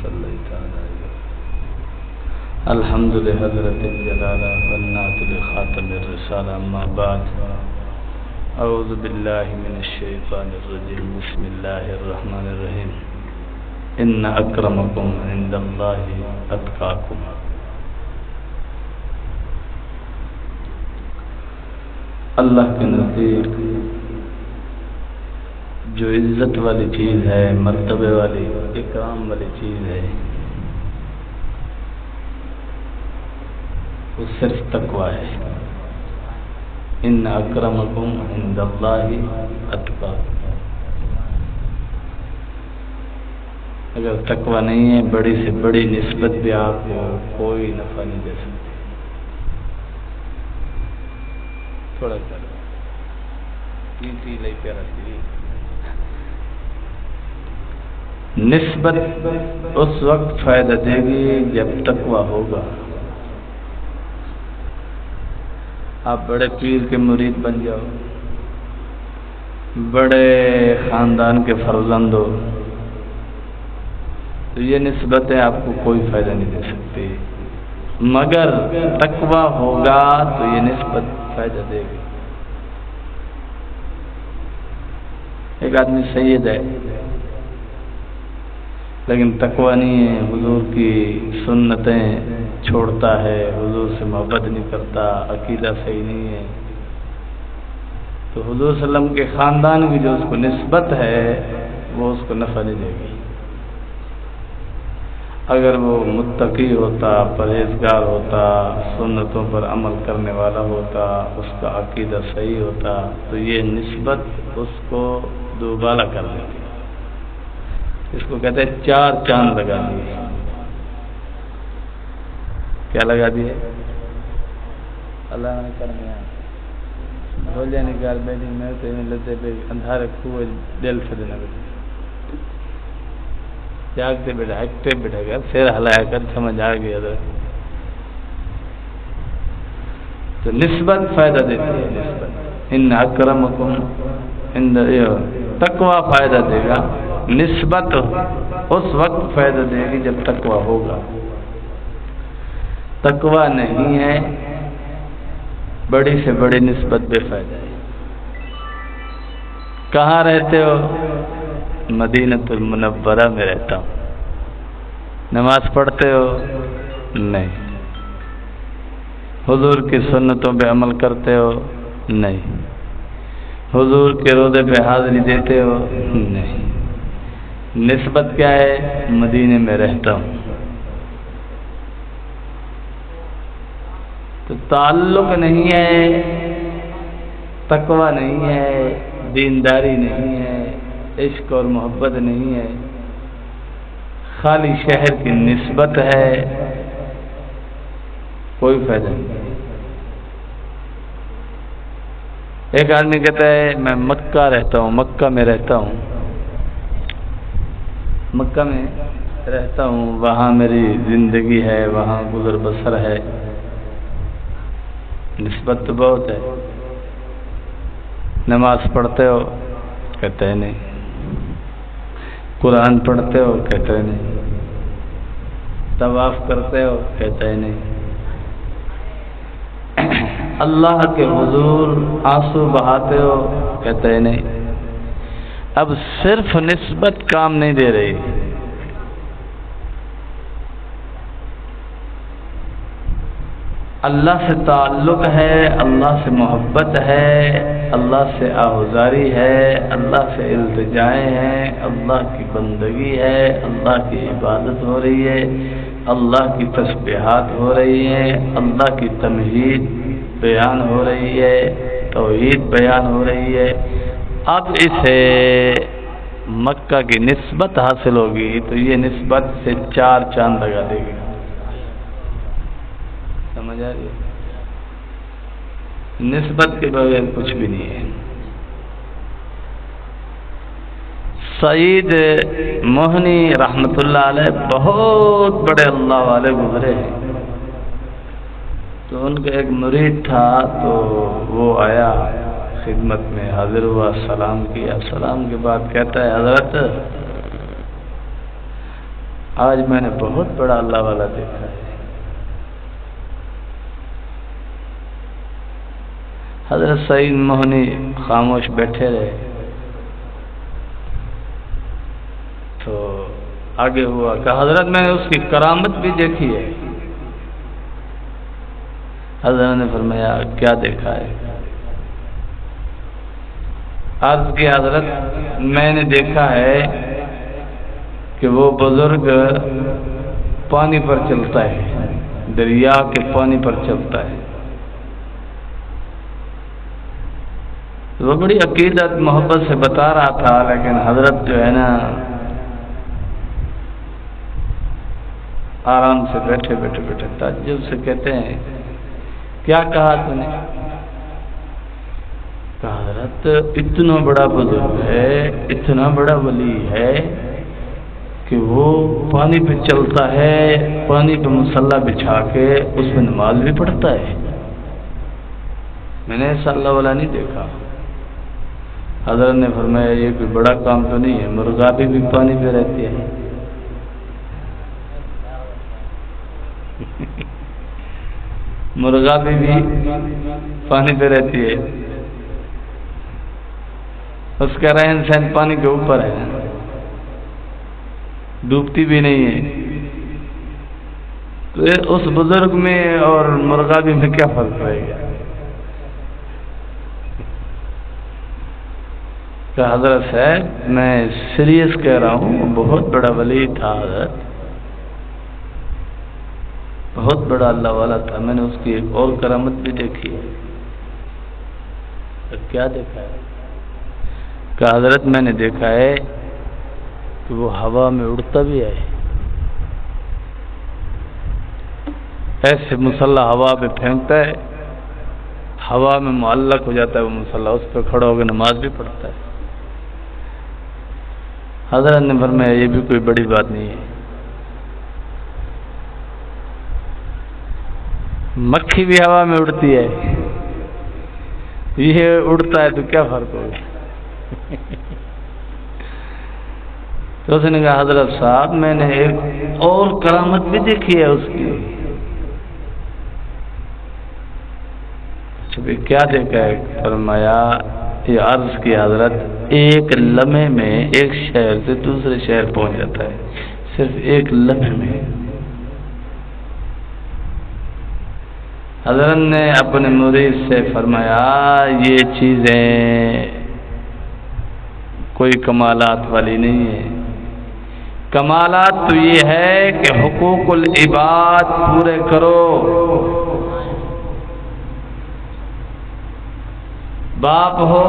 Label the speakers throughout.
Speaker 1: صليت على الحمد لحضرة الجلالة والنعت لخاتم الرسالة أما بعد أعوذ بالله من الشيطان الرجيم بسم الله الرحمن الرحيم إن أكرمكم عند الله أتقاكم اللہ کے نزدیک جو عزت والی چیز ہے، مرتبے والی، اکرام والی چیز ہے، وہ صرف تقویٰ ہے۔ ان اکرمکم عند اللہ اتقاکم۔ اگر تقویٰ نہیں ہے، بڑی سے بڑی نسبت بھی آپ کو کوئی نفع نہیں دے سکتی۔ تھوڑا سا لے کے رکھیے۔ نسبت اس وقت فائدہ دے گی جب تقویٰ ہوگا۔ آپ بڑے پیر کے مرید بن جاؤ، بڑے خاندان کے فرزند ہو، تو یہ نسبتیں آپ کو کوئی فائدہ نہیں دے سکتی، مگر تقویٰ ہوگا تو یہ نسبت فائدہ دے گی۔ ایک آدمی سید ہے لیکن تقویٰ نہیں ہے، حضور کی سنتیں چھوڑتا ہے، حضور سے محبت نہیں کرتا، عقیدہ صحیح نہیں ہے، تو حضور صلی اللہ علیہ وسلم کے خاندان کی جو اس کو نسبت ہے وہ اس کو نفع نہیں دے گی۔ اگر وہ متقی ہوتا، پرہیزگار ہوتا، سنتوں پر عمل کرنے والا ہوتا، اس کا عقیدہ صحیح ہوتا، تو یہ نسبت اس کو دوبالا کر دیتی۔ اس کو کہتے ہیں چار چاند لگا دیے۔ کیا لگا دیے؟ اللہ نے کرنے بولیا نکال بیٹی میں تو لتے پہ اندھارے کھوئے دل سے دینا بیٹی جاگتے بیٹھا ہکتے بیٹھا کر سیر ہلایا کر سمجھ آ گیا تو نسبت فائدہ دیتی ہے۔ نسبت ان اکرمکم عند تقویٰ فائدہ دے گا، نسبت اس وقت فائدہ دے گی جب تقویٰ ہوگا۔ تقویٰ نہیں ہے، بڑی سے بڑی نسبت بے فائدہ ہے۔ کہاں رہتے ہو؟ مدینۃ المنورہ میں رہتا ہوں۔ نماز پڑھتے ہو؟ نہیں۔ حضور کی سنتوں پہ عمل کرتے ہو؟ نہیں۔ حضور کے روضے پہ حاضری دیتے ہو؟ نہیں۔ نسبت کیا ہے؟ مدینے میں رہتا ہوں۔ تو تعلق نہیں ہے، تقویٰ نہیں ہے، دینداری نہیں ہے، عشق اور محبت نہیں ہے، خالی شہر کی نسبت ہے، کوئی فائدہ نہیں۔ ایک آدمی کہتا ہے میں مکہ رہتا ہوں، مکہ میں رہتا ہوں، مکہ میں رہتا ہوں، وہاں میری زندگی ہے، وہاں گزر بسر ہے، نسبت تو بہت ہے۔ نماز پڑھتے ہو؟ کہتے ہیں نہیں۔ قرآن پڑھتے ہو؟ کہتے ہیں نہیں۔ طواف کرتے ہو؟ کہتے ہیں نہیں۔ اللہ کے حضور آنسو بہاتے ہو؟ کہتے ہیں نہیں۔ اب صرف نسبت کام نہیں دے رہی، اللہ سے تعلق ہے، اللہ سے محبت ہے، اللہ سے آہوزاری ہے، اللہ سے التجائیں ہیں، اللہ کی بندگی ہے، اللہ کی عبادت ہو رہی ہے، اللہ کی تسبیحات ہو رہی ہیں، اللہ کی تمجید بیان ہو رہی ہے، توحید بیان ہو رہی ہے۔ اب اسے مکہ کی نسبت حاصل ہوگی تو یہ نسبت سے چار چاند لگا دے گی۔ سمجھ آ رہی ہے؟ نسبت کے بغیر کچھ بھی نہیں ہے۔ سعید موہنی رحمت اللہ علیہ بہت بڑے اللہ والے گزرے ہیں، تو ان کا ایک مرید تھا، تو وہ آیا خدمت میں حاضر ہوا، سلام کیا، سلام کے بعد کہتا ہے حضرت آج میں نے بہت بڑا اللہ والا دیکھا ہے۔ حضرت سعید موہنی خاموش بیٹھے رہے تو آگے ہوا کہ حضرت میں نے اس کی کرامت بھی دیکھی ہے۔ حضرت نے فرمایا کیا دیکھا ہے؟ عرض کی حضرت میں نے دیکھا ہے کہ وہ بزرگ پانی پر چلتا ہے، دریا کے پانی پر چلتا ہے۔ وہ بڑی عقیدت محبت سے بتا رہا تھا، لیکن حضرت جو ہے نا آرام سے بیٹھے تعجب سے کہتے ہیں کیا کہا تو نے؟ کہا حضرت اتنا بڑا بزرگ ہے، اتنا بڑا ولی ہے کہ وہ پانی پہ چلتا ہے، پانی پہ مصلی بچھا کے اس میں نماز بھی پڑھتا ہے۔ میں نے ایسا اللہ والا نہیں دیکھا۔ حضرت نے فرمایا یہ کوئی بڑا کام تو نہیں ہے، مرغابی بھی پانی پہ رہتی ہے۔ مرغابی بھی پانی پہ رہتی ہے، اس کا رہن سہن پانی کے اوپر ہے، ڈوبتی بھی نہیں ہے۔ تو اس بزرگ میں اور مرغابی میں کیا فرق رہے گا؟ کہ حضرت صاحب میں سیریس کہہ رہا ہوں، بہت بڑا ولی تھا حضرت، بہت بڑا اللہ والا تھا۔ میں نے اس کی ایک اور کرامت بھی دیکھی ہے۔ کیا دیکھا ہے؟ کہ حضرت میں نے دیکھا ہے کہ وہ ہوا میں اڑتا بھی ہے، ایسے مصلی ہوا پہ پھینکتا ہے، ہوا میں معلق ہو جاتا ہے وہ مصلی، اس پہ کھڑا ہو کے نماز بھی پڑھتا ہے۔ حضرت نے فرمایا یہ بھی کوئی بڑی بات نہیں ہے، مکھی بھی ہوا میں اڑتی ہے، یہ اڑتا ہے تو کیا فرق ہوگا؟ تو اس نے کہا حضرت صاحب میں نے ایک اور کرامت بھی دیکھی ہے اس کی۔ کیا دیکھا ہے؟ فرمایا یہ عرض کی حضرت ایک لمحے میں ایک شہر سے دوسرے شہر پہنچ جاتا ہے، صرف ایک لمحے میں۔ حضرت نے اپنے مرید سے فرمایا یہ چیزیں کوئی کمالات والی نہیں ہے، کمالات تو یہ ہے کہ حقوق العباد پورے کرو، باپ ہو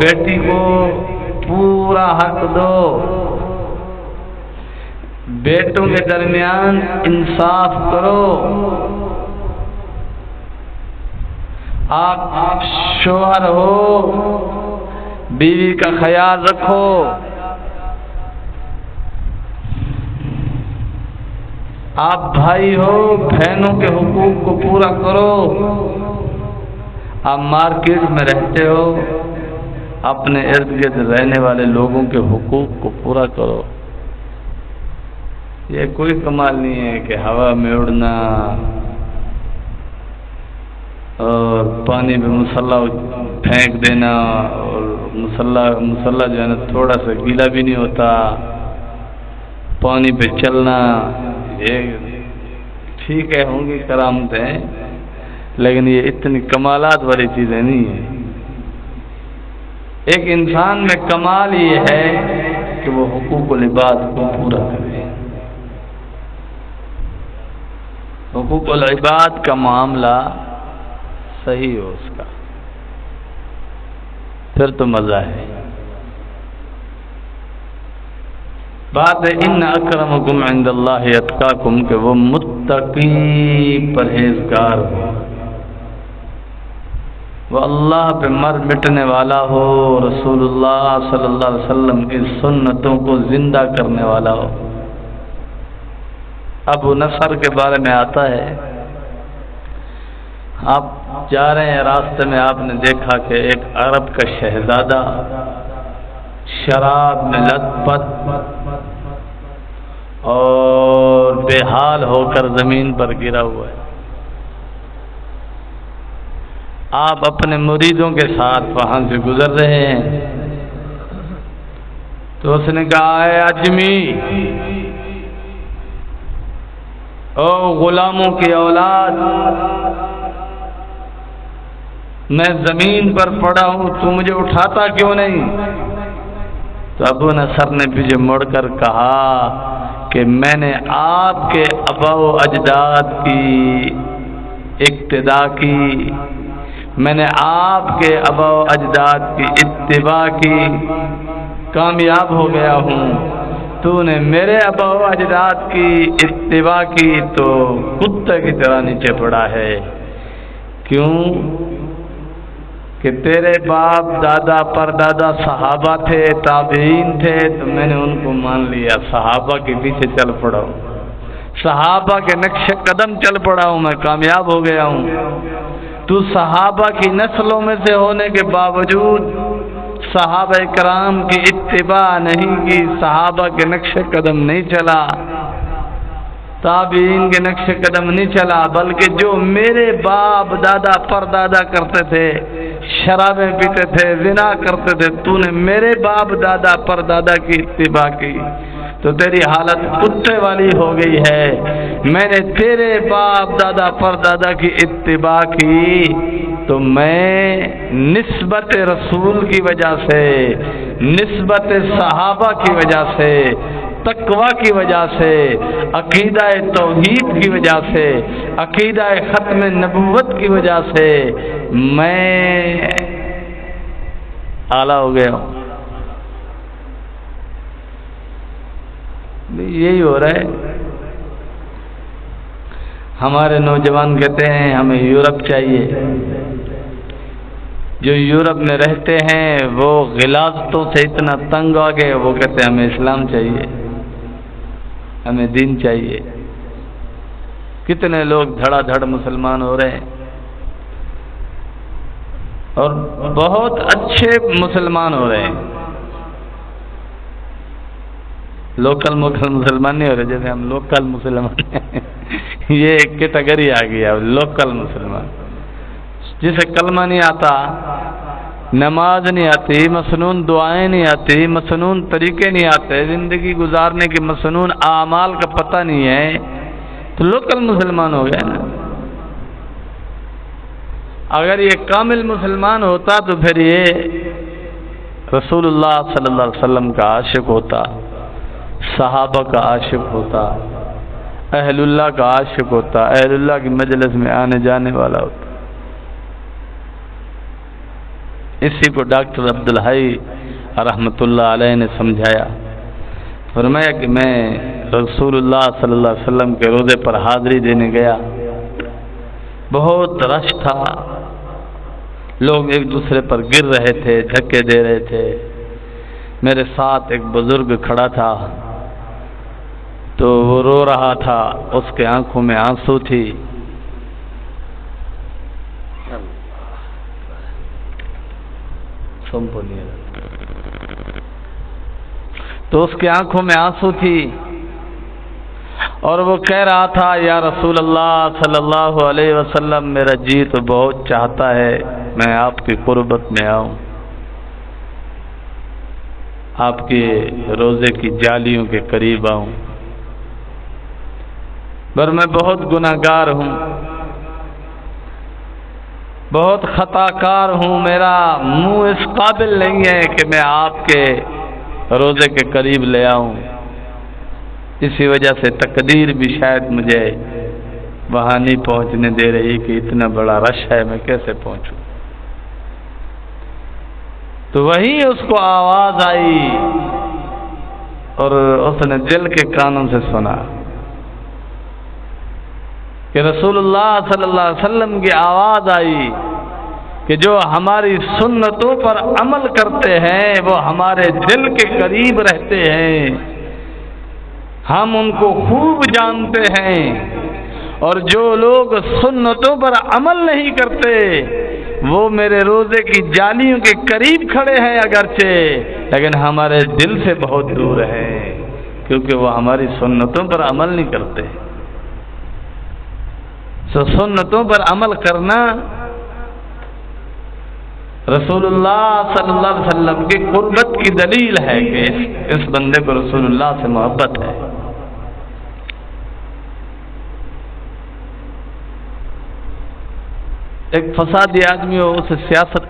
Speaker 1: بیٹی کو پورا حق دو، بیٹوں کے درمیان انصاف کرو، آپ شوہر ہو بیوی کا خیال رکھو، آپ بھائی ہو بہنوں کے حقوق کو پورا کرو، آپ مارکیٹ میں رہتے ہو اپنے ارد گرد رہنے والے لوگوں کے حقوق کو پورا کرو۔ یہ کوئی کمال نہیں ہے کہ ہوا میں اڑنا اور پانی میں مصلی پھینک دینا، اور مصلی جو ہے نا تھوڑا سا گیلا بھی نہیں ہوتا، پانی پہ چلنا، یہ ٹھیک ہے ہوں گی کرامتیں، لیکن یہ اتنی کمالات والی چیزیں نہیں ہیں۔ ایک انسان میں کمال یہ ہے کہ وہ حقوق العباد کو پورا کرے، حقوق العباد کا معاملہ صحیح ہو اس کا، پھر تو مزہ ہے۔ بات ہے ان اکرمکم عند اللہ اتقاکم، کہ وہ متقی پرہیزگار ہو، وہ اللہ پہ مر مٹنے والا ہو، رسول اللہ صلی اللہ علیہ وسلم کی سنتوں کو زندہ کرنے والا ہو۔ ابو نصر کے بارے میں آتا ہے، آپ جا رہے ہیں راستے میں، آپ نے دیکھا کہ ایک عرب کا شہزادہ شراب میں لت پت اور بے حال ہو کر زمین پر گرا ہوا ہے. آپ اپنے مریدوں کے ساتھ وہاں سے گزر رہے ہیں تو اس نے کہا اے اجمی، او غلاموں کی اولاد، میں زمین پر پڑا ہوں، تو مجھے اٹھاتا کیوں نہیں؟ تو ابو نصر نے پیچھے مڑ کر کہا کہ میں نے آپ کے آبا و اجداد کی اقتدا کی، میں نے آپ کے آبا و اجداد کی اتباع کی، کامیاب ہو گیا ہوں. تو نے میرے آبا و اجداد کی اتباع کی تو کتے کی طرح نیچے پڑا ہے. کیوں کہ تیرے باپ دادا پر دادا صحابہ تھے، تابعین تھے، تو میں نے ان کو مان لیا، صحابہ کے پیچھے چل پڑا ہوں، صحابہ کے نقش قدم چل پڑا ہوں، میں کامیاب ہو گیا ہوں. تو صحابہ کی نسلوں میں سے ہونے کے باوجود صحابہ کرام کی اتباع نہیں کی، صحابہ کے نقش قدم نہیں چلا، تابعین کے نقش قدم نہیں چلا، بلکہ جو میرے باپ دادا پر دادا کرتے تھے، شرابیں پیتے تھے، زنا کرتے تھے، تو نے میرے باپ دادا پر دادا کی اتباع کی تو تیری حالت کتے والی ہو گئی ہے. میں نے تیرے باپ دادا پر دادا کی اتباع کی تو میں نسبت رسول کی وجہ سے، نسبت صحابہ کی وجہ سے، تقوی کی وجہ سے، عقیدہ توحید کی وجہ سے، عقیدہ ختم نبوت کی وجہ سے میں اعلیٰ ہو گیا ہوں. یہی ہو رہا ہے. ہمارے نوجوان کہتے ہیں ہمیں یورپ چاہیے. جو یورپ میں رہتے ہیں وہ غلاظتوں سے اتنا تنگ آ گئے، وہ کہتے ہیں ہمیں اسلام چاہیے، ہمیں دین چاہیے. کتنے لوگ دھڑا دھڑ مسلمان ہو رہے ہیں اور بہت اچھے مسلمان ہو رہے ہیں. لوکل مسلمان نہیں ہو رہے، جیسے ہم لوکل مسلمان ہیں یہ ایک کیٹیگری آ گئی ہے لوکل مسلمان. جسے کلمہ نہیں آتا، نماز نہیں آتی، مسنون دعائیں نہیں آتی، مسنون طریقے نہیں آتے، زندگی گزارنے کے مسنون اعمال کا پتہ نہیں ہے، تو لوکل مسلمان ہو گئے نا. اگر یہ کامل مسلمان ہوتا تو پھر یہ رسول اللہ صلی اللہ علیہ وسلم کا عاشق ہوتا، صحابہ کا عاشق ہوتا، اہل اللہ کا عاشق ہوتا، اہل اللہ کی مجلس میں آنے جانے والا ہوتا. اسی کو ڈاکٹر عبدالحی رحمۃ اللہ علیہ نے سمجھایا. فرمایا کہ میں رسول اللہ صلی اللہ علیہ وسلم کے روضے پر حاضری دینے گیا، بہت رش تھا، لوگ ایک دوسرے پر گر رہے تھے، دھکے دے رہے تھے. میرے ساتھ ایک بزرگ کھڑا تھا تو وہ رو رہا تھا، اس کے آنکھوں میں آنسو تھی. تو اس کے آنکھوں میں آنسو تھی اور وہ کہہ رہا تھا یا رسول اللہ صلی اللہ علیہ وسلم، میرا جی تو بہت چاہتا ہے میں آپ کی قربت میں آؤں، آپ کے روزے کی جالیوں کے قریب آؤں، پر میں بہت گناہگار ہوں، بہت خطا کار ہوں، میرا منہ اس قابل نہیں ہے کہ میں آپ کے روزے کے قریب لے آؤں. اسی وجہ سے تقدیر بھی شاید مجھے وہاں نہیں پہنچنے دے رہی کہ اتنا بڑا رش ہے، میں کیسے پہنچوں. تو وہیں اس کو آواز آئی اور اس نے دل کے کانوں سے سنا کہ رسول اللہ صلی اللہ علیہ وسلم کی آواز آئی کہ جو ہماری سنتوں پر عمل کرتے ہیں وہ ہمارے دل کے قریب رہتے ہیں، ہم ان کو خوب جانتے ہیں، اور جو لوگ سنتوں پر عمل نہیں کرتے وہ میرے روزے کی جالیوں کے قریب کھڑے ہیں اگرچہ، لیکن ہمارے دل سے بہت دور ہیں. کیونکہ وہ ہماری سنتوں پر عمل نہیں کرتے. سنتوں پر عمل کرنا رسول اللہ صلی اللہ علیہ وسلم کی قربت کی دلیل ہے کہ اس بندے کو رسول اللہ سے محبت ہے. ایک فسادی آدمی ہو، اسے سیاست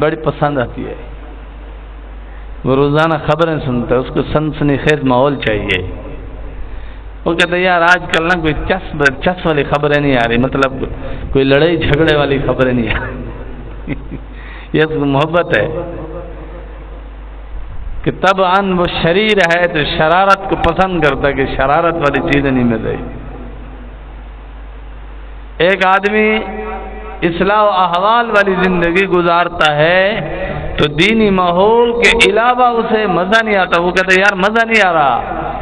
Speaker 1: بڑی پسند آتی ہے، وہ روزانہ خبریں سنتا ہے، اس کو سنسنی خیز ماحول چاہیے. وہ کہتے ہیں یار آج کل نا کوئی چس والی خبریں نہیں آ رہی، مطلب کوئی لڑائی جھگڑے والی خبریں نہیں آ رہی. یہ اس کو محبت ہے کہ طبعاً وہ شریر ہے تو شرارت کو پسند کرتا ہے کہ شرارت والی چیزیں نہیں مل رہی. ایک آدمی اصلاح و احوال والی زندگی گزارتا ہے تو دینی ماحول کے علاوہ اسے مزہ نہیں آتا. وہ کہتے یار مزہ نہیں آ رہا.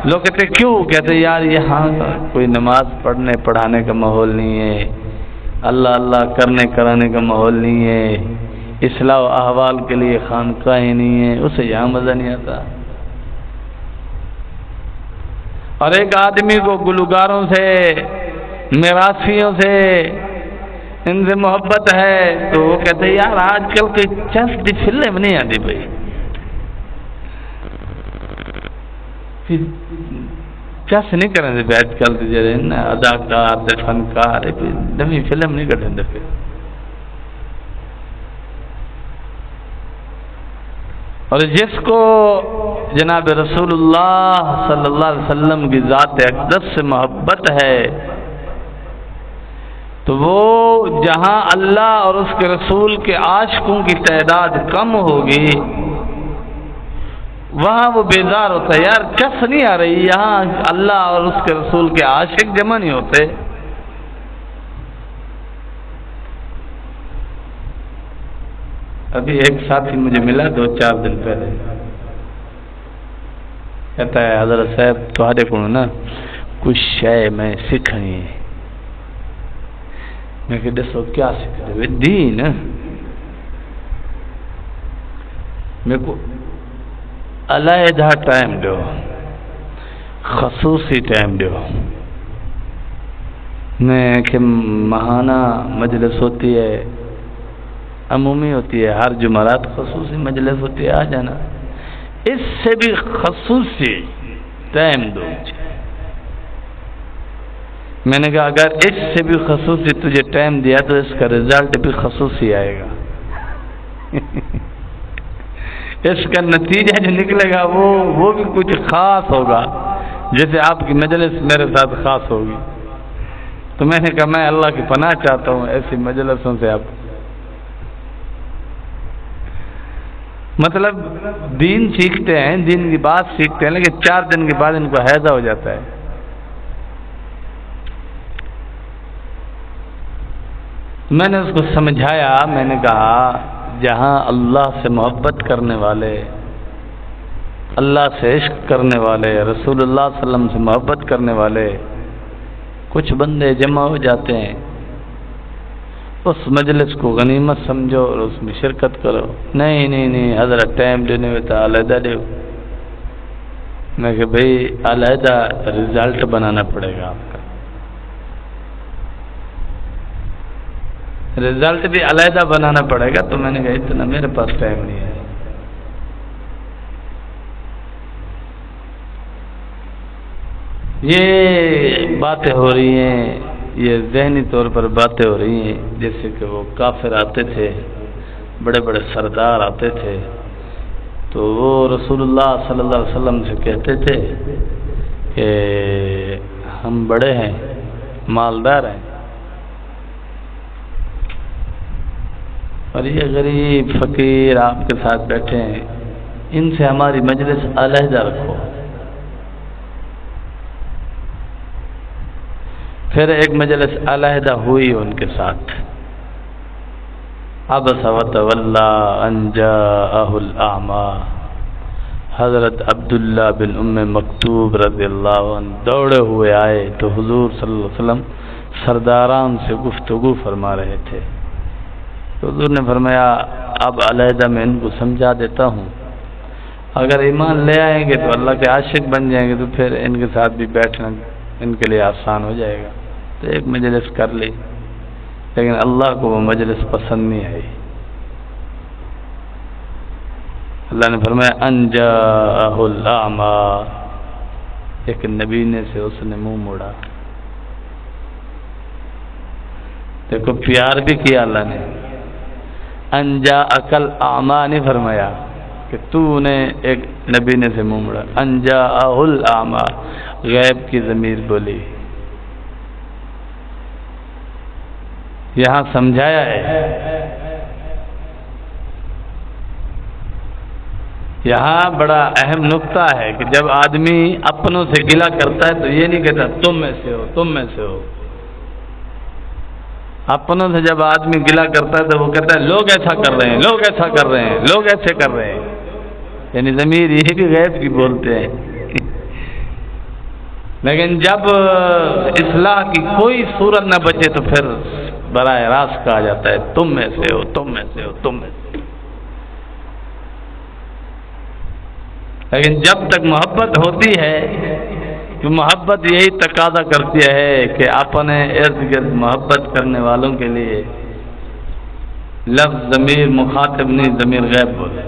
Speaker 1: لوگ کہتے کیوں؟ کہتے یار یہاں کوئی نماز پڑھنے پڑھانے کا ماحول نہیں ہے، اللہ اللہ کرنے کرانے کا ماحول نہیں ہے، اصلاح و احوال کے لیے خانقاہیں نہیں ہے، اسے یہاں مزہ نہیں آتا. اور ایک آدمی کو گلوکاروں سے، میراثیوں سے، ان سے محبت ہے تو وہ کہتے ہیں یار آج کل کوئی چس دی فلم نہیں آتی بھائی، چس نہیں کریں دے آج کل جڑے اداکار دے فنکار نوی فلم نہیں کٹیں دے. اور جس کو جناب رسول اللہ صلی اللہ علیہ وسلم کی ذات اقدس سے محبت ہے تو وہ جہاں اللہ اور اس کے رسول کے عاشقوں کی تعداد کم ہوگی وہاں وہ بیزار ہوتا ہے. یار چس نہیں آ رہی، یہاں اللہ اور اس کے رسول کے عاشق جمع نہیں ہوتے. ابھی ایک ساتھی مجھے ملا 2-4 دن پہلے، کہتا ہے حضرت صاحب تھوڑے کو نا کچھ شے میں سیکھنی ہے. میں کہ دسو کیا سیکھ رہے؟ دین. میرے کو علیحدہ ٹائم دو، خصوصی ٹائم دو. میں کہ ماہانہ مجلس ہوتی ہے، عمومی ہوتی ہے، ہر جمعرات خصوصی مجلس ہوتی ہے، آ جانا. اس سے بھی خصوصی ٹائم دو. میں نے کہا اگر اس سے بھی خصوصی تجھے ٹائم دیا تو اس کا رزلٹ بھی خصوصی آئے گا. اس کا نتیجہ جو نکلے گا وہ بھی کچھ خاص ہوگا، جیسے آپ کی مجلس میرے ساتھ خاص ہوگی. تو میں نے کہا میں اللہ کی پناہ چاہتا ہوں ایسی مجلسوں سے. آپ مطلب دین سیکھتے ہیں، دین کی بات سیکھتے ہیں، لیکن 4 دن کے بعد ان کو حیضہ ہو جاتا ہے. میں نے اس کو سمجھایا، میں نے کہا جہاں اللہ سے محبت کرنے والے، اللہ سے عشق کرنے والے، رسول اللہ صلی اللہ علیہ وسلم سے محبت کرنے والے کچھ بندے جمع ہو جاتے ہیں، اس مجلس کو غنیمت سمجھو اور اس میں شرکت کرو. نہیں حضرت ٹائم دینے میں تو علیحدہ دو. میں کہ بھائی علیحدہ رزلٹ بنانا پڑے گا، آپ کا رزلٹ بھی علیحدہ بنانا پڑے گا. تو میں نے کہا اتنا میرے پاس ٹائم نہیں ہے. یہ باتیں ہو رہی ہیں، یہ ذہنی طور پر باتیں ہو رہی ہیں جیسے کہ وہ کافر آتے تھے، بڑے بڑے سردار آتے تھے تو وہ رسول اللہ صلی اللہ علیہ وسلم سے کہتے تھے کہ ہم بڑے ہیں، مالدار ہیں، اور یہ غریب فقیر آپ کے ساتھ بیٹھے ہیں، ان سے ہماری مجلس علیحدہ رکھو. پھر ایک مجلس علیحدہ ہوئی ان کے ساتھ. عبس وتولی ان جاءہ الاعمی، حضرت عبداللہ بن ام مکتوب رضی اللہ عنہ دوڑے ہوئے آئے تو حضور صلی اللہ علیہ وسلم سرداران سے گفتگو فرما رہے تھے. تو حضور نے فرمایا اب علیحدہ میں ان کو سمجھا دیتا ہوں اگر ایمان لے آئیں گے تو اللہ کے عاشق بن جائیں گے تو پھر ان کے ساتھ بھی بیٹھنا ان کے لیے آسان ہو جائے گا. تو ایک مجلس کر لی، لیکن اللہ کو وہ مجلس پسند نہیں آئی. اللہ نے فرمایا انجاءہ الاعمی، ایک نبی نے سے اس نے منہ موڑا. دیکھو پیار بھی کیا اللہ نے. انجاءک الاعمی نہیں فرمایا کہ تو نے ایک نبی نے سے منہ موڑا. انجاءہ الاعمی، غیب کی ضمیر بولی. یہاں سمجھایا ہے. یہاں بڑا اہم نقطہ ہے کہ جب آدمی اپنوں سے گلہ کرتا ہے تو یہ نہیں کہتا تم میں سے ہو تم میں سے ہو. اپنوں سے جب آدمی گلہ کرتا ہے تو وہ کہتا ہے لوگ ایسا کر رہے ہیں، لوگ ایسا کر رہے ہیں، لوگ ایسے کر رہے ہیں. یعنی ضمیر یہ بھی غیب کی بولتے ہیں. لیکن جب اصلاح کی کوئی صورت نہ بچے تو پھر براہ راست کہا جاتا ہے تم میں سے ہو تم میں سے ہو تم میں سے. لیکن جب تک محبت ہوتی ہے تو محبت یہی تقاضا کرتی ہے کہ اپنے ارد گرد محبت کرنے والوں کے لیے لفظ ضمیر مخاطب نہیں ضمیر غیب بولے.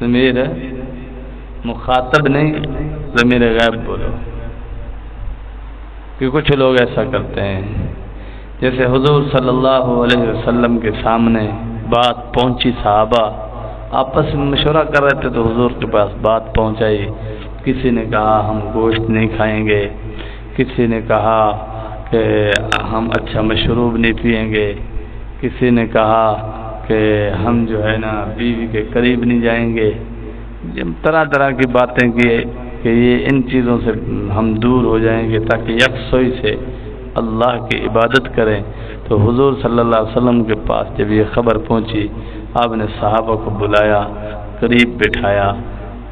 Speaker 1: ضمیر مخاطب نہیں ضمیر غیب بولو. کہ کچھ لوگ ایسا کرتے ہیں جیسے حضور صلی اللہ علیہ وسلم کے سامنے بات پہنچی، صحابہ آپس میں مشورہ کر رہے تھے تو حضور کے پاس بات پہنچائی. کسی نے کہا ہم گوشت نہیں کھائیں گے، کسی نے کہا کہ ہم اچھا مشروب نہیں پئیں گے، کسی نے کہا کہ ہم جو ہے نا بیوی کے قریب نہیں جائیں گے. طرح طرح کی باتیں کی کہ یہ ان چیزوں سے ہم دور ہو جائیں گے تاکہ یکسوئی سے اللہ کی عبادت کریں. تو حضور صلی اللہ علیہ وسلم کے پاس جب یہ خبر پہنچی آپ نے صحابہ کو بلایا، قریب بٹھایا.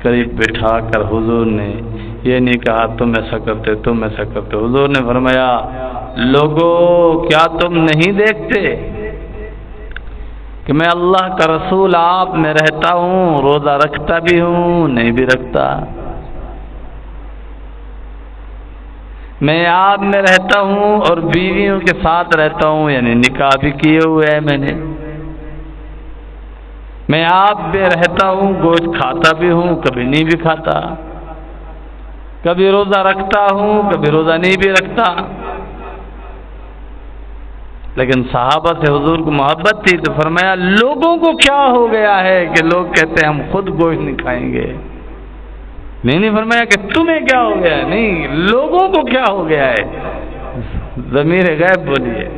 Speaker 1: قریب بٹھا کر حضور نے یہ نہیں کہا تم ایسا کرتے تم ایسا کرتے. حضور نے فرمایا لوگوں کیا تم نہیں دیکھتے کہ میں اللہ کا رسول آپ میں رہتا ہوں، روزہ رکھتا بھی ہوں نہیں بھی رکھتا. میں آپ میں رہتا ہوں اور بیویوں کے ساتھ رہتا ہوں، یعنی نکاح بھی کیے ہوئے ہیں میں نے. میں آپ میں رہتا ہوں، گوشت کھاتا بھی ہوں کبھی نہیں بھی کھاتا، کبھی روزہ رکھتا ہوں کبھی روزہ نہیں بھی رکھتا. لیکن صحابہ سے حضور کو محبت تھی تو فرمایا لوگوں کو کیا ہو گیا ہے کہ لوگ کہتے ہیں ہم خود گوشت نہیں کھائیں گے. نہیں فرمایا کہ تمہیں کیا ہو گیا ہے، نہیں لوگوں کو کیا ہو گیا ہے. ضمیر غیب بولی ہے.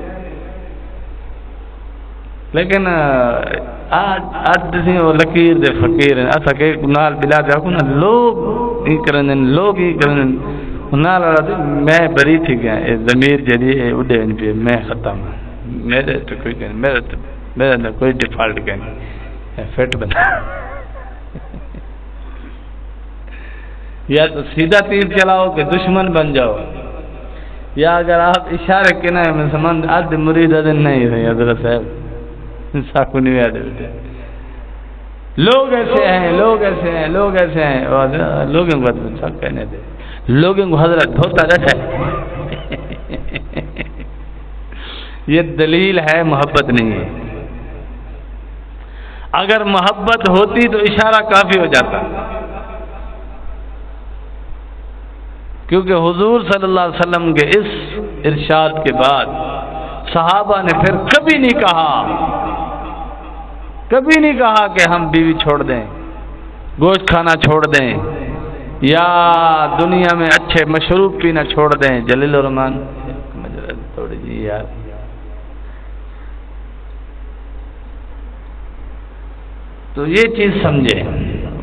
Speaker 1: لیکن آج وہ لکیر دے فقیر ایسا کہ نال بلا جاکو نا لوگ ہی کرن لوگ ہی کرن نال میں بری تھی گیا ضمیر جدی ہے اڑے پہ میں ختم. میرے تو کوئی کہ میرے تو کوئی ڈیفالٹ کہ نہیں فٹ بنا. یا تو سیدھا تیر چلاؤ کہ دشمن بن جاؤ، یا اگر آپ اشارے کے نا میں سمند آدھ مرید آدھ نہیں رہے حضرت صاحب ساکو نہیں یاد ہے. لوگ ایسے ہیں لوگ ایسے ہیں لوگ ایسے ہیں. اور لوگوں کو اچھا کہنے دے، لوگوں کو حضرت ہوتا رہتا ہے. یہ دلیل ہے محبت نہیں ہے. اگر محبت ہوتی تو اشارہ کافی ہو جاتا، کیونکہ حضور صلی اللہ علیہ وسلم کے اس ارشاد کے بعد صحابہ نے پھر کبھی نہیں کہا کہ ہم بیوی چھوڑ دیں، گوشت کھانا چھوڑ دیں، یا دنیا میں اچھے مشروب پینا چھوڑ دیں. جلیل الرحمن تھوڑی جی یار تو یہ چیز سمجھے.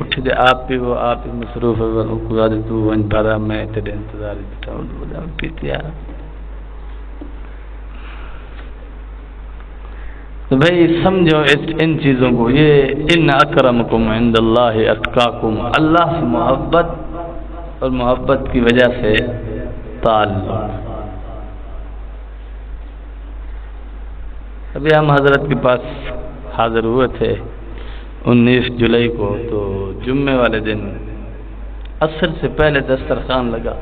Speaker 1: اٹھ دے آپ بھی وہ آپ بھی مصروف ہے تو ون بھرا میں تیرے انتظار بٹھاؤں پیتیا. تو بھائی سمجھو ان چیزوں کو. یہ ان اکرمکم عند اللہ اتقاکم، اللہ سے محبت اور محبت کی وجہ سے تعلق. ابھی ہم حضرت کے پاس حاضر ہوئے تھے 19 جولائی کو، تو جمعے والے دن عصر سے پہلے دسترخوان لگا۔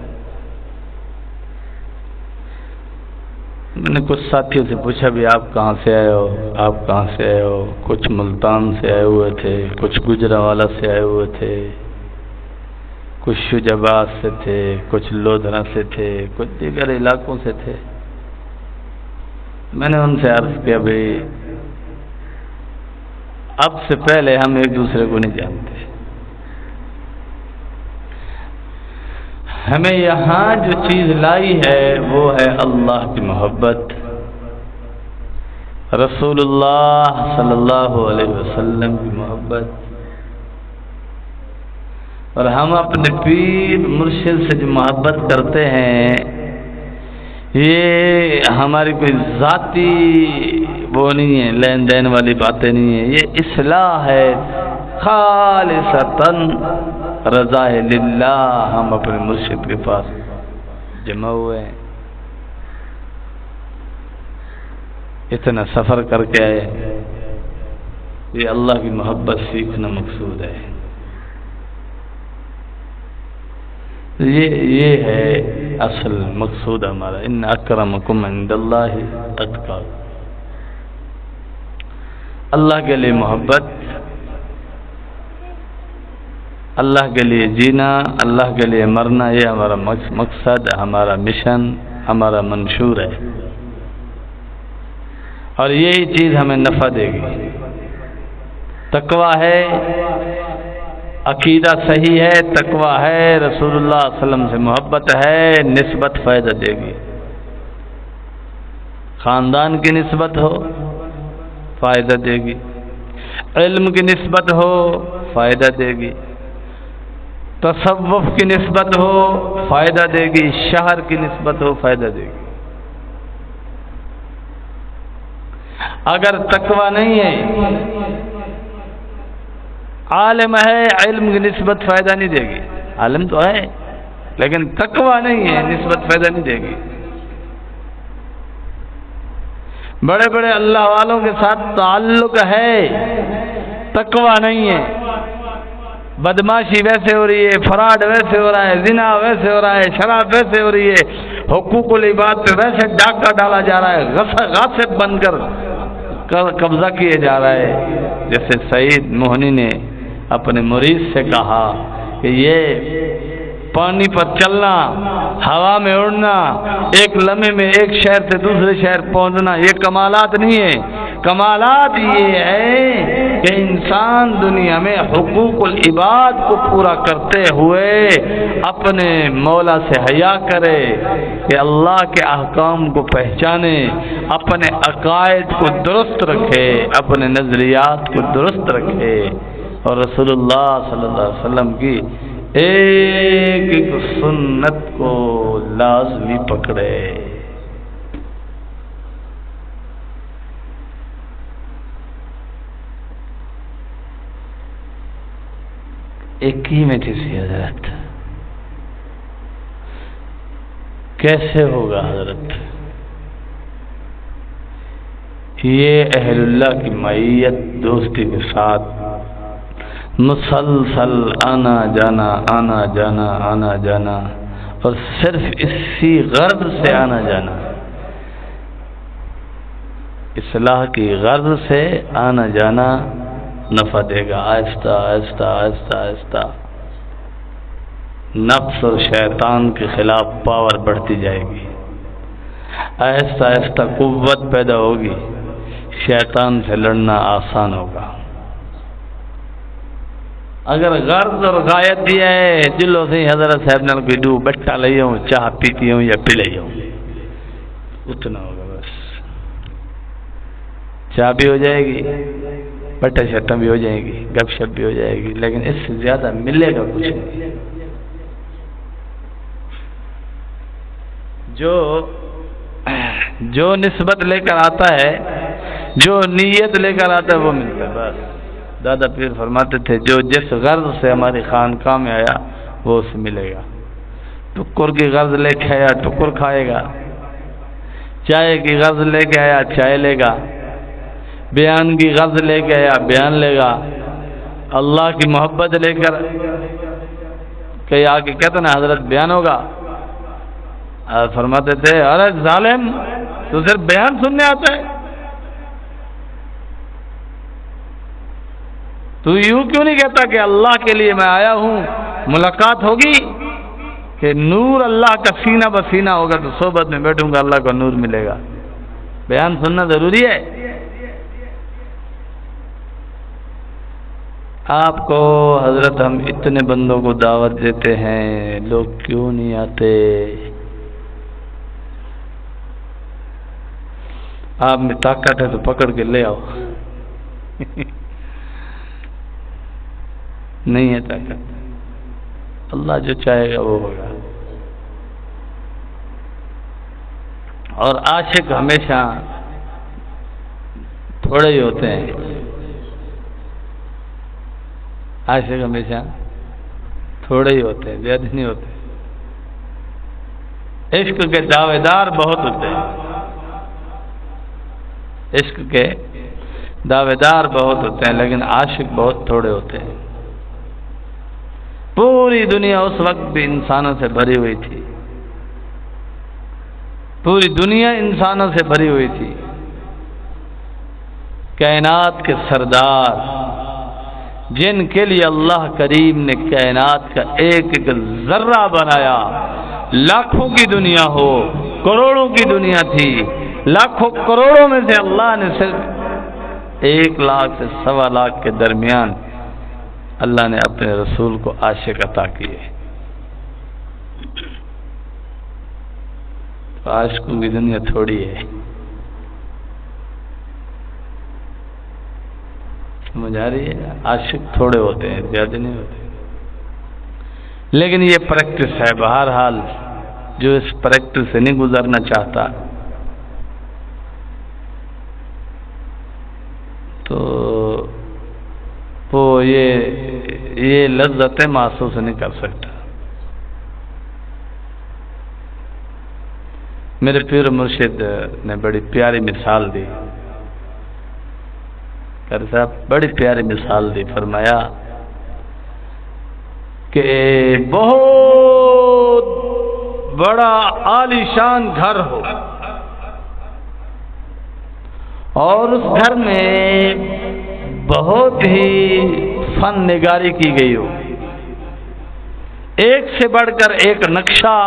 Speaker 1: میں نے کچھ ساتھیوں سے پوچھا بھی آپ کہاں سے آئے ہو، آپ کہاں سے آئے ہو؟ کچھ ملتان سے آئے ہوئے تھے، کچھ گجرانوالہ سے آئے ہوئے تھے، کچھ شجاباد سے تھے، کچھ لودھرا سے تھے، کچھ دیگر علاقوں سے تھے۔ میں نے ان سے عرض کیا بھائی اب سے پہلے ہم ایک دوسرے کو نہیں جانتے، ہمیں یہاں جو چیز لائی ہے وہ ہے اللہ کی محبت، رسول اللہ صلی اللہ علیہ وسلم کی محبت، اور ہم اپنے پیر مرشد سے جو محبت کرتے ہیں یہ ہماری کوئی ذاتی وہ نہیں ہے، لین دین والی باتیں نہیں ہیں، یہ اصلاح ہے خالصتاً رضا للہ۔ ہم اپنے مرشد کے پاس جمع ہوئے ہیں، اتنا سفر کر کے آئے، یہ اللہ کی محبت سیکھنا مقصود ہے۔ یہ ہے اصل مقصود ہمارا، ان اکرمکم عند اللہ اتقاکم۔ اللہ کے لیے محبت، اللہ کے لیے جینا، اللہ کے لیے مرنا، یہ ہمارا مقصد، ہمارا مشن، ہمارا منشور ہے، اور یہی چیز ہمیں نفع دے گی۔ تقویٰ ہے، عقیدہ صحیح ہے، تقویٰ ہے، رسول اللہ صلی اللہ علیہ وسلم سے محبت ہے، نسبت فائدہ دے گی۔ خاندان کی نسبت ہو فائدہ دے گی، علم کی نسبت ہو فائدہ دے گی، تصوف کی نسبت ہو فائدہ دے گی، شہر کی نسبت ہو فائدہ دے گی۔ اگر تقویٰ نہیں ہے، عالم ہے، علم کی نسبت فائدہ نہیں دے گی، عالم تو ہے لیکن تقویٰ نہیں ہے، نسبت فائدہ نہیں دے گی۔ بڑے بڑے اللہ والوں کے ساتھ تعلق ہے، تقویٰ نہیں ہے، بدماشی ویسے ہو رہی ہے، فراڈ ویسے ہو رہا ہے، زنا ویسے ہو رہا ہے، شراب ویسے ہو رہی ہے، حقوق العباد پہ ویسے ڈاکہ ڈالا جا رہا ہے، غاصب بن کر قبضہ کیے جا رہا ہے۔ جیسے سعید موہنی نے اپنے مرید سے کہا کہ یہ پانی پر چلنا، ہوا میں اڑنا، ایک لمحے میں ایک شہر سے دوسرے شہر پہنچنا، یہ کمالات نہیں ہے۔ کمالات یہ ہے کہ انسان دنیا میں حقوق العباد کو پورا کرتے ہوئے اپنے مولا سے حیا کرے، کہ اللہ کے احکام کو پہچانے، اپنے عقائد کو درست رکھے، اپنے نظریات کو درست رکھے، اور رسول اللہ صلی اللہ علیہ وسلم کی ایک ایک سنت کو لازمی پکڑے۔ ایک ہی میں تھی حضرت، کیسے ہوگا حضرت؟ یہ اہل اللہ کی معیت دوستی کے ساتھ مسلسل آنا جانا آنا جانا آنا جانا، اور صرف اسی غرض سے آنا جانا، اصلاح کی غرض سے آنا جانا نفع دے گا۔ آہستہ آہستہ آہستہ آہستہ نفس اور شیطان کے خلاف پاور بڑھتی جائے گی، آہستہ آہستہ قوت پیدا ہوگی، شیطان سے لڑنا آسان ہوگا۔ اگر غرض اور غایت دیا ہے دلوں سے حضرت صاحب نے کوئی دو بٹا لئی ہوں، چاہ پیتی ہوں یا پی لئی ہوں، اتنا ہوگا بس۔ چاہ بھی ہو جائے گی، بٹا شٹا بھی ہو جائے گی، گپ شپ بھی ہو جائے گی، لیکن اس سے زیادہ ملے گا کچھ نہیں۔ جو نسبت لے کر آتا ہے، جو نیت لے کر آتا ہے وہ ملتا ہے بس۔ دادا پیر فرماتے تھے جو جس غرض سے ہماری خانقاہ میں آیا وہ اسے ملے گا۔ ٹکر کی غرض لے کے آیا ٹکر کھائے گا، چائے کی غرض لے کے آیا چائے لے گا، بیان کی غرض لے کے یا بیان لے گا، اللہ کی محبت لے کر کہ آ کے کہتے نا حضرت بیان ہوگا، فرماتے تھے ارے ظالم تو صرف بیان سننے آتا ہے، تو یوں کیوں نہیں کہتا کہ اللہ کے لیے میں آیا ہوں، ملاقات ہوگی کہ نور اللہ کا سینہ بسینہ ہوگا تو صحبت میں بیٹھوں گا اللہ کا نور ملے گا، بیان سننا ضروری ہے۔ آپ کو حضرت ہم اتنے بندوں کو دعوت دیتے ہیں، لوگ کیوں نہیں آتے؟ آپ میں طاقت ہے تو پکڑ کے لے آؤ، نہیں ہے طاقت، اللہ جو چاہے گا وہ ہوگا۔ اور عاشق ہمیشہ تھوڑے ہی ہوتے ہیں، عاشق ہمیشہ تھوڑے ہی ہوتے ہیں، زیادہ نہیں ہوتے۔ عشق کے دعوے دار بہت ہوتے ہیں، عشق کے دعوے دار بہت ہوتے ہیں، لیکن عاشق بہت تھوڑے ہوتے ہیں۔ پوری دنیا اس وقت بھی انسانوں سے بھری ہوئی تھی، پوری دنیا انسانوں سے بھری ہوئی تھی۔ کائنات کے سردار جن کے لیے اللہ کریم نے کائنات کا ایک ایک ذرہ بنایا، لاکھوں کی دنیا ہو، کروڑوں کی دنیا تھی، لاکھوں کروڑوں میں سے اللہ نے صرف 1 لاکھ سے 1.25 لاکھ کے درمیان اللہ نے اپنے رسول کو عاشق عطا کیے۔ تو عاشقوں کی دنیا تھوڑی ہے، سمجھ آ رہی ہے؟ عاشق تھوڑے ہوتے ہیں، زیادہ نہیں ہوتے، لیکن یہ پریکٹس ہے۔ بہرحال جو اس پریکٹس سے نہیں گزرنا چاہتا تو وہ یہ لذتیں محسوس نہیں کر سکتا۔ میرے پیر مرشد نے بڑی پیاری مثال دی، قاری صاحب بڑی پیاری مثال دی، فرمایا کہ بہت بڑا عالی شان گھر ہو اور اس گھر میں بہت ہی فن نگاری کی گئی ہو، ایک سے بڑھ کر ایک نقشہ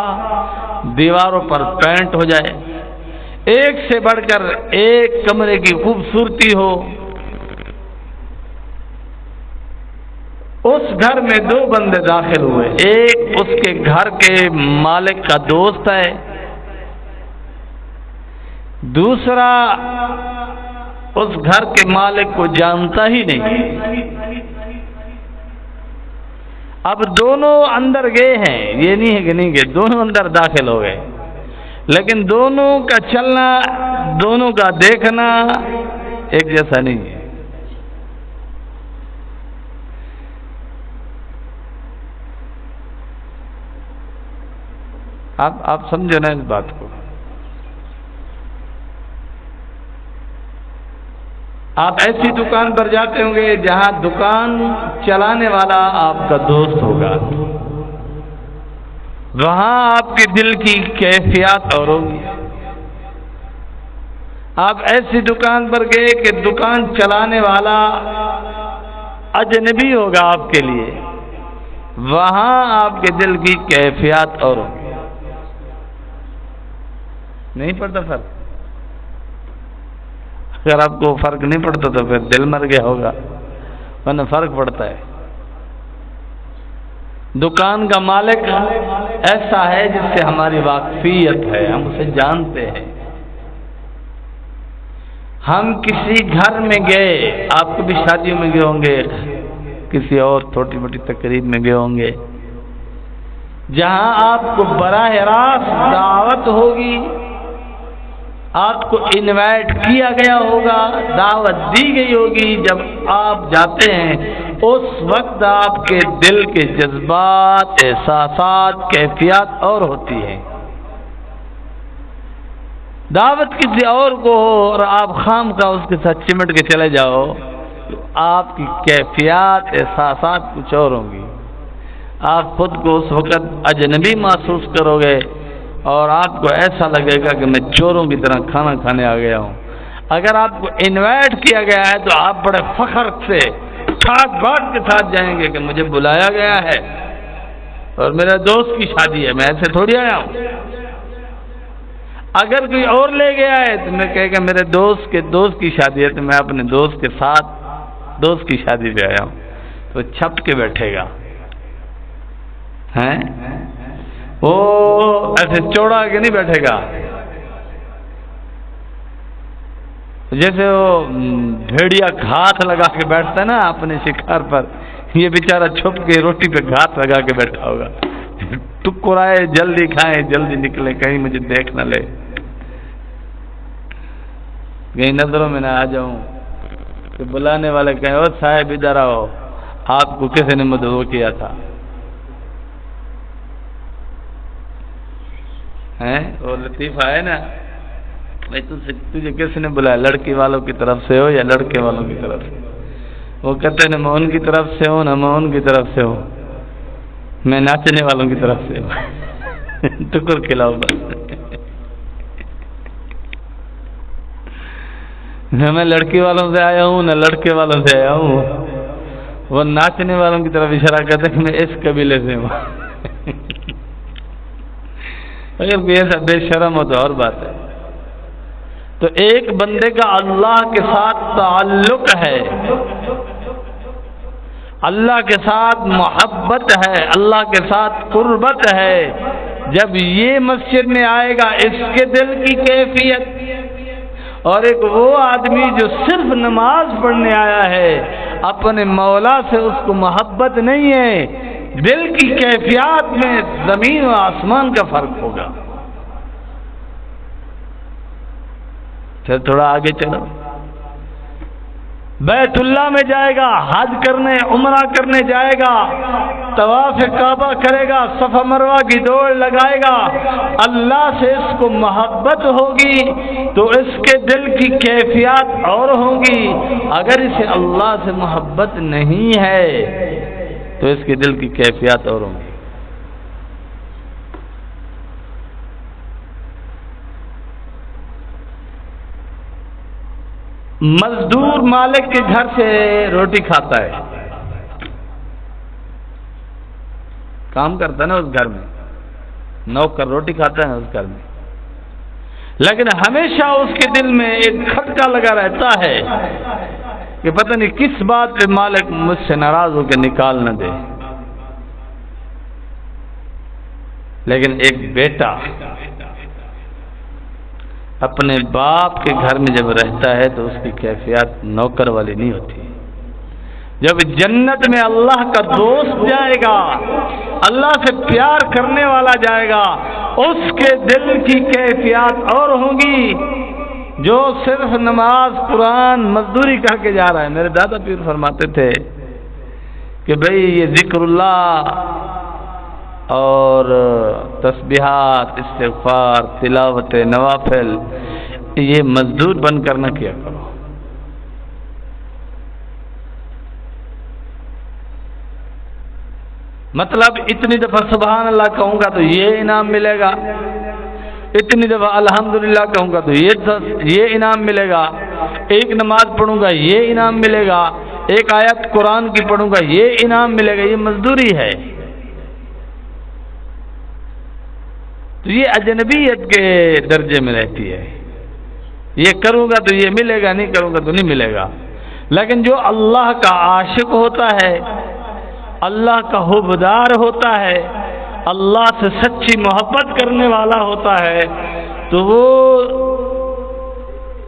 Speaker 1: دیواروں پر پینٹ ہو جائے، ایک سے بڑھ کر ایک کمرے کی خوبصورتی ہو، اس گھر میں 2 بندے داخل ہوئے، ایک اس کے گھر کے مالک کا دوست ہے، دوسرا اس گھر کے مالک کو جانتا ہی نہیں۔ اب دونوں اندر گئے ہیں، یہ نہیں ہے کہ نہیں گئے، دونوں اندر داخل ہو گئے، لیکن دونوں کا چلنا، دونوں کا دیکھنا ایک جیسا نہیں ہے۔ آپ سمجھو نا اس بات کو۔ آپ ایسی دکان پر جاتے ہوں گے جہاں دکان چلانے والا آپ کا دوست ہوگا، وہاں آپ کے دل کی کیفیات اور ہوگی۔ آپ ایسی دکان پر گئے کہ دکان چلانے والا اجنبی ہوگا آپ کے لیے، وہاں آپ کے دل کی کیفیات اور ہوگی۔ نہیں پڑتا فرق؟ اگر آپ کو فرق نہیں پڑتا تو پھر دل مر گیا ہوگا، ورنہ فرق پڑتا ہے۔ دکان کا مالک ایسا ہے جس سے ہماری واقفیت ہے، ہم اسے جانتے ہیں۔ ہم کسی گھر میں گئے، آپ کو بھی شادیوں میں گئے ہوں گے، کسی اور چھوٹی موٹی تقریب میں گئے ہوں گے، جہاں آپ کو براہ راست دعوت ہوگی، آپ کو انوائٹ کیا گیا ہوگا، دعوت دی گئی ہوگی، جب آپ جاتے ہیں اس وقت آپ کے دل کے جذبات، احساسات، کیفیات اور ہوتی ہیں۔ دعوت کسی اور کو ہو اور آپ خام کا اس کے ساتھ چمٹ کے چلے جاؤ تو آپ کی کیفیات احساسات کچھ اور ہوں گی. آپ خود کو اس وقت اجنبی محسوس کرو گے اور آپ کو ایسا لگے گا کہ میں چوروں کی طرح کھانا کھانے آ گیا ہوں. اگر آپ کو انوائٹ کیا گیا ہے تو آپ بڑے فخر سے ٹھاٹ باٹ کے ساتھ جائیں گے کہ مجھے بلایا گیا ہے اور میرے دوست کی شادی ہے، میں ایسے تھوڑی آیا ہوں. اگر کوئی اور لے گیا ہے تو میں کہے گا میرے دوست کے دوست کی شادی ہے تو میں اپنے دوست کے ساتھ دوست کی شادی پہ آیا ہوں، تو چھپ کے بیٹھے گا. ہیں وہ ایسے چوڑا کے نہیں بیٹھے گا. جیسے وہ بھیڑیا گھات لگا کے بیٹھتا ہے نا اپنے شکار پر، یہ بیچارہ چھپ کے روٹی پہ گھات لگا کے بیٹھا ہوگا. ٹکرائے جلدی کھائیں جلدی نکلے کہیں مجھے دیکھ نہ لے، کہیں نظروں میں نہ آ جاؤں کہ بلانے والے کہیں او صاحب ادھر آؤ، آپ کو کسی نے مدعو کیا تھا. وہ لطیفہ ہے نا بھائی، تجھے کس نے بلایا، لڑکی والوں کی طرف سے ہو یا لڑکے والوں کی طرف سے؟ وہ کہتے ہیں میں ان کی طرف سے ہوں نہ میں ان کی طرف سے ہوں، میں ناچنے والوں کی طرف سے ہوں. ٹکر کھلاؤ بس. نہ میں لڑکی والوں سے آیا ہوں نہ لڑکے والوں سے آیا ہوں. وہ ناچنے والوں کی طرف اشارہ کرتے ہیں کہ میں اس قبیلے سے ہوں. اگر کوئی ایسا بے شرم ہو تو اور بات ہے. تو ایک بندے کا اللہ کے ساتھ تعلق ہے، اللہ کے ساتھ محبت ہے، اللہ کے ساتھ قربت ہے. جب یہ مسجد میں آئے گا اس کے دل کی کیفیت، اور ایک وہ آدمی جو صرف نماز پڑھنے آیا ہے اپنے مولا سے اس کو محبت نہیں ہے، دل کی کیفیات میں زمین و آسمان کا فرق ہوگا. پھر تھوڑا آگے چلو، بیت اللہ میں جائے گا، حج کرنے عمرہ کرنے جائے گا، طواف کعبہ کرے گا، صفا مروہ کی دوڑ لگائے گا، اللہ سے اس کو محبت ہوگی تو اس کے دل کی کیفیات اور ہوں گی. اگر اسے اللہ سے محبت نہیں ہے تو اس کے دل کی کیفیات اور ہوں گی. مزدور مالک کے گھر سے روٹی کھاتا ہے، کام کرتا ہے نا اس گھر میں، نوکر روٹی کھاتا ہے اس گھر میں، لیکن ہمیشہ اس کے دل میں ایک کھٹکا لگا رہتا ہے کہ پتہ نہیں کس بات پہ مالک مجھ سے ناراض ہو کے نکال نہ دے. لیکن ایک بیٹا اپنے باپ کے گھر میں جب رہتا ہے تو اس کی کیفیات نوکر والی نہیں ہوتی. جب جنت میں اللہ کا دوست جائے گا، اللہ سے پیار کرنے والا جائے گا، اس کے دل کی کیفیات اور ہوں گی. جو صرف نماز قرآن مزدوری کر کے جا رہا ہے، میرے دادا پیر فرماتے تھے کہ بھئی یہ ذکر اللہ اور تسبیحات استغفار تلاوت نوافل یہ مزدور بن کر نہ کیا کرو. مطلب اتنی دفعہ سبحان اللہ کہوں گا تو یہ انعام ملے گا، اتنی دفعہ الحمدللہ کہوں گا تو یہ انعام ملے گا، ایک نماز پڑھوں گا یہ انعام ملے گا، ایک آیت قرآن کی پڑھوں گا یہ انعام ملے گا. یہ مزدوری ہے. تو یہ اجنبیت کے درجے میں رہتی ہے. یہ کروں گا تو یہ ملے گا، نہیں کروں گا تو نہیں ملے گا. لیکن جو اللہ کا عاشق ہوتا ہے، اللہ کا حبدار ہوتا ہے، اللہ سے سچی محبت کرنے والا ہوتا ہے، تو وہ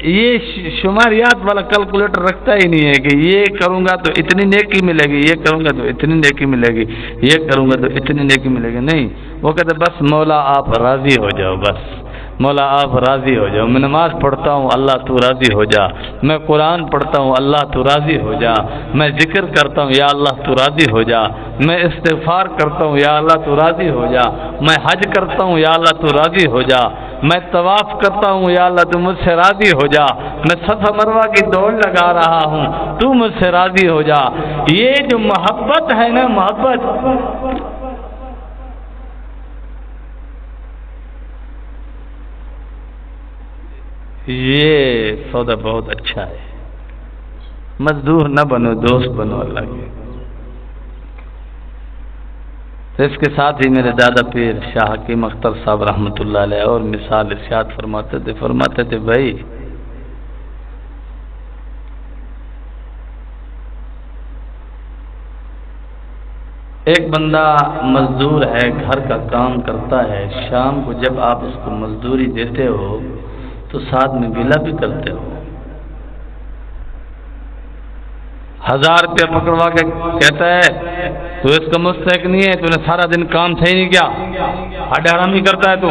Speaker 1: یہ شماریات والا کیلکولیٹر رکھتا ہی نہیں ہے کہ یہ کروں گا تو اتنی نیکی ملے گی، یہ کروں گا تو اتنی نیکی ملے گی، یہ کروں گا تو اتنی نیکی ملے گی. نہیں، وہ کہتے بس مولا آپ راضی ہو جاؤ، بس مولا آپ راضی ہو جاؤ، میں نماز پڑھتا ہوں اللہ تو راضی ہو جا، میں قرآن پڑھتا ہوں اللہ تو راضی ہو جا، میں ذکر کرتا ہوں یا اللہ تو راضی ہو جا، میں استغفار کرتا ہوں یا اللہ تو راضی ہو جا، میں حج کرتا ہوں یا اللہ تو راضی ہو جا، میں طواف کرتا ہوں یا اللہ تو مجھ سے راضی ہو جا، میں صفا مروہ کی دوڑ لگا رہا ہوں تو مجھ سے راضی ہو جا۔ یہ جو محبت ہے نا، محبت یہ سودا بہت اچھا ہے۔ مزدور نہ بنو، دوست بنو اللہ کے۔ تو اس کے ساتھ ہی میرے دادا پیر شاہ حکیم اختر صاحب رحمۃ اللہ علیہ اور مثال ارشاد فرماتے تھے بھائی ایک بندہ مزدور ہے، گھر کا کام کرتا ہے، شام کو جب آپ اس کو مزدوری دیتے ہو تو ساتھ میں گلہ بھی کرتے ہو۔ 1000 روپیہ پکڑوا کے کہتا ہے تو اس کا مستحق نہیں ہے، تو نے سارا دن کام صحیح نہیں کیا، ہڈ حرامی کرتا ہے، تو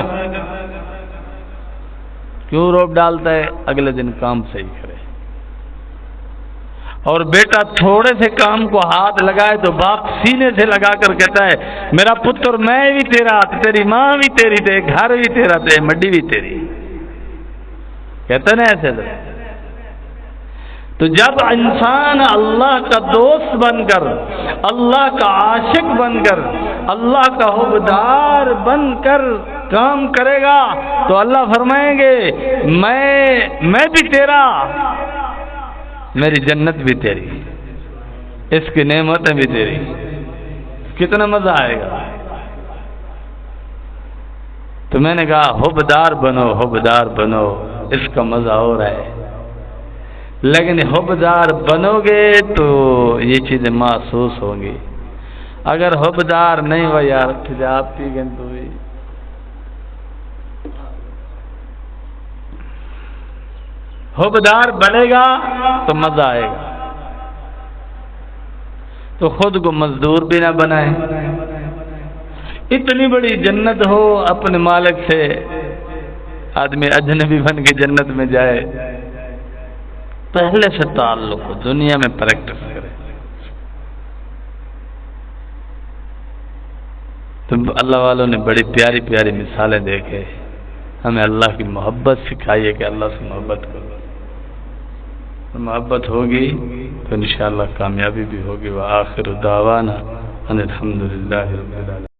Speaker 1: کیوں روپ ڈالتا ہے اگلے دن کام صحیح کرے۔ اور بیٹا تھوڑے سے کام کو ہاتھ لگائے تو باپ سینے سے لگا کر کہتا ہے میرا پتر میں بھی تیرا، تیری ماں بھی تیری، تے گھر بھی تیرا، تے مڈی بھی تیری، کہتا نا ایسے۔ تو جب انسان اللہ کا دوست بن کر، اللہ کا عاشق بن کر، اللہ کا حبدار بن کر کام کرے گا تو اللہ فرمائیں گے میں بھی تیرا، میری جنت بھی تیری، اس کی نعمتیں بھی تیری۔ کتنا مزہ آئے گا۔ تو میں نے کہا حبدار بنو، حبدار بنو، اس کا مزہ ہو رہا ہے، لیکن حبدار بنو گے تو یہ چیزیں محسوس ہوں گی۔ اگر حبدار نہیں ہوا یار آپ پی گئے تو بھی حبدار بنے گا تو مزہ آئے گا۔ تو خود کو مزدور بھی نہ بنائیں۔ اتنی بڑی جنت ہو، اپنے مالک سے آدمی اجنبی بن کے جنت میں جائے، پہلے سے تعلق ہو، دنیا میں پریکٹس کرے۔ تو اللہ والوں نے بڑی پیاری پیاری مثالیں دیکھے، ہمیں اللہ کی محبت سکھائی ہے کہ اللہ سے محبت کرو۔ محبت ہوگی تو انشاءاللہ کامیابی بھی ہوگی۔ وآخر دعوانا ان الحمدللہ رب العالمین۔